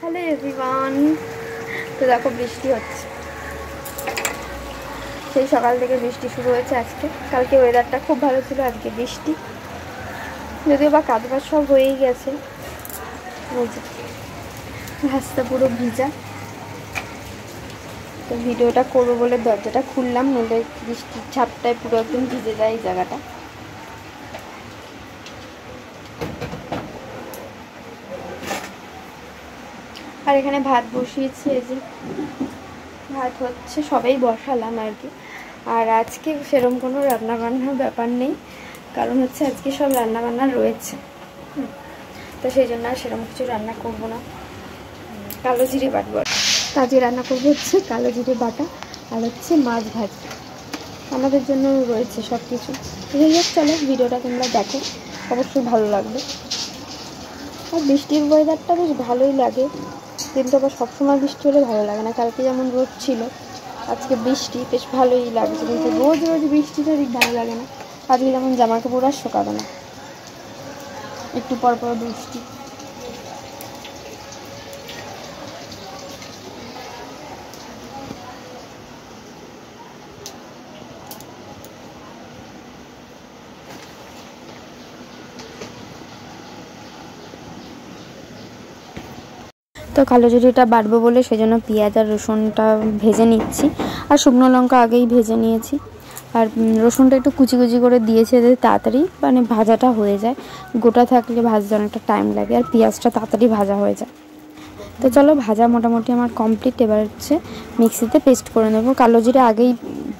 Hello everyone. তো দেখো বৃষ্টি হচ্ছে, সেই সকাল থেকে বৃষ্টি শুরু হয়েছে আজকে। কালকে ওয়েদারটা খুব ভালো ছিল, আজকে বৃষ্টি, যদিও বা কাজ বাজ সব হয়েই গেছে। রাস্তা পুরো ভিজা। তো ভিডিওটা করবো বলে দরজাটা খুললাম, নইলে বৃষ্টির ছাপটায় পুরো একদম ভিজে যায় এই জায়গাটা। আর এখানে ভাত বসিয়েছি, এই যে ভাত হচ্ছে, সবাই বসালাম আর কি। আর আজকে সেরকম কোনো রান্নাবান্নার ব্যাপার নেই, কারণ হচ্ছে আজকে সব রান্নাবান্না রয়েছে। তো সেই জন্য আর সেরকম কিছু রান্না করবো না। কালো জিরে বাটবো, আজকে রান্না করবো হচ্ছে কালো জিরে বাটা আর হচ্ছে মাছ ভাজি। আমাদের জন্য রয়েছে সব কিছু। যাই হোক, চলো ভিডিওটা তোমরা দেখো, অবশ্যই ভালো লাগবে। আর বৃষ্টির ওয়েদারটা বেশ ভালোই লাগে, কিন্তু আবার সবসময় বৃষ্টি হলে ভালো লাগে না। কালকে যেমন রোদ ছিল, আজকে বৃষ্টি, বেশ ভালোই লাগছে। কিন্তু রোজ রোজ বৃষ্টিটা ঠিক ভালো লাগে না। আজকে যেমন জামা কাপড় আর শোকাবে না, একটু পর পর বৃষ্টি। তো কালো জিরেটা বাটবো বলে সেজন্য পেঁয়াজ আর রসুনটা ভেজে নিচ্ছি, আর শুকনো লঙ্কা আগেই ভেজে নিয়েছি। আর রসুনটা একটু কুচি কুচি করে দিয়েছে, যাতে তাড়াতাড়ি মানে ভাজাটা হয়ে যায়। গোটা থাকলে ভাজতে অনেকটা টাইম লাগে, আর পেঁয়াজটা তাড়াতাড়ি ভাজা হয়ে যায়। তো চলো, ভাজা মোটামুটি আমার কমপ্লিট। এবার হচ্ছে মিক্সিতে পেস্ট করে নেবো। কালো জিরে আগেই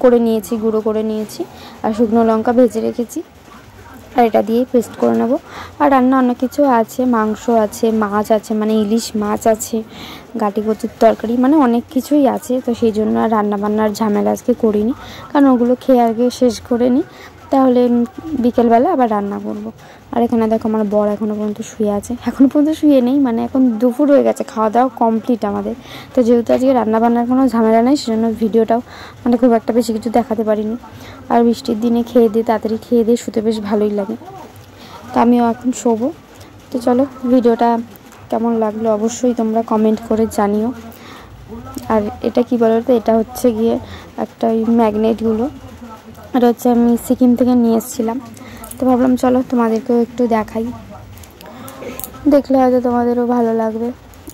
করে নিয়েছি, গুঁড়ো করে নিয়েছি, আর শুকনো লঙ্কা ভেজে রেখেছি, আর এটা দিয়েই পেস্ট করে নেবো। আর রান্না অনেক কিছু আছে, মাংস আছে, মাছ আছে, মানে ইলিশ মাছ আছে, গাটি কচুর তরকারি, মানে অনেক কিছুই আছে। তো সেই জন্য আর রান্নাবান্নার ঝামেলা আজকে করিনি, কারণ ওগুলো খেয়ে আগে শেষ করে নিই, তাহলে বিকেলবেলা আবার রান্না করব। আর এখানে দেখো আমার বর এখনও পর্যন্ত শুয়ে আছে। এখনও পর্যন্ত শুয়ে নেই, মানে এখন দুপুর হয়ে গেছে, খাওয়া দাওয়া কমপ্লিট আমাদের। তো যেহেতু আজকে রান্নাবান্নার কোনো ঝামেলা নেই, সেজন্য ভিডিওটাও মানে খুব একটা বেশি কিছু দেখাতে পারিনি। আর বৃষ্টির দিনে খেয়ে দিয়ে তাড়াতাড়ি খেয়ে দিয়ে শুতে বেশ ভালোই লাগে। তো আমিও এখন শোবো। তো চলো, ভিডিওটা কেমন লাগলো অবশ্যই তোমরা কমেন্ট করে জানিও। আর এটা কি বলো তো, এটা হচ্ছে গিয়ে একটা ওই ম্যাগনেটগুলো, এটা হচ্ছে আমি সিকিম থেকে নিয়ে এসেছিলাম। তো ভাবলাম চলো তোমাদেরকেও একটু দেখাই, দেখলে হয়তো তোমাদেরও ভালো লাগবে।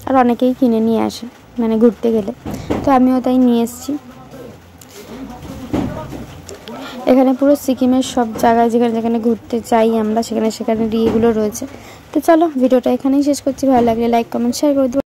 আর অনেকেই কিনে নিয়ে আসে মানে ঘুরতে গেলে, তো আমিও তাই নিয়ে এসেছি। এখানে পুরো সিকিমের সব জায়গায় যেখানে যেখানে ঘুরতে চাই আমরা, সেখানে সেখানে এগুলো রয়েছে। তো চলো, ভিডিওটা এখানেই শেষ করছি। ভালো লাগলে লাইক, কমেন্ট, শেয়ার করে দেবো।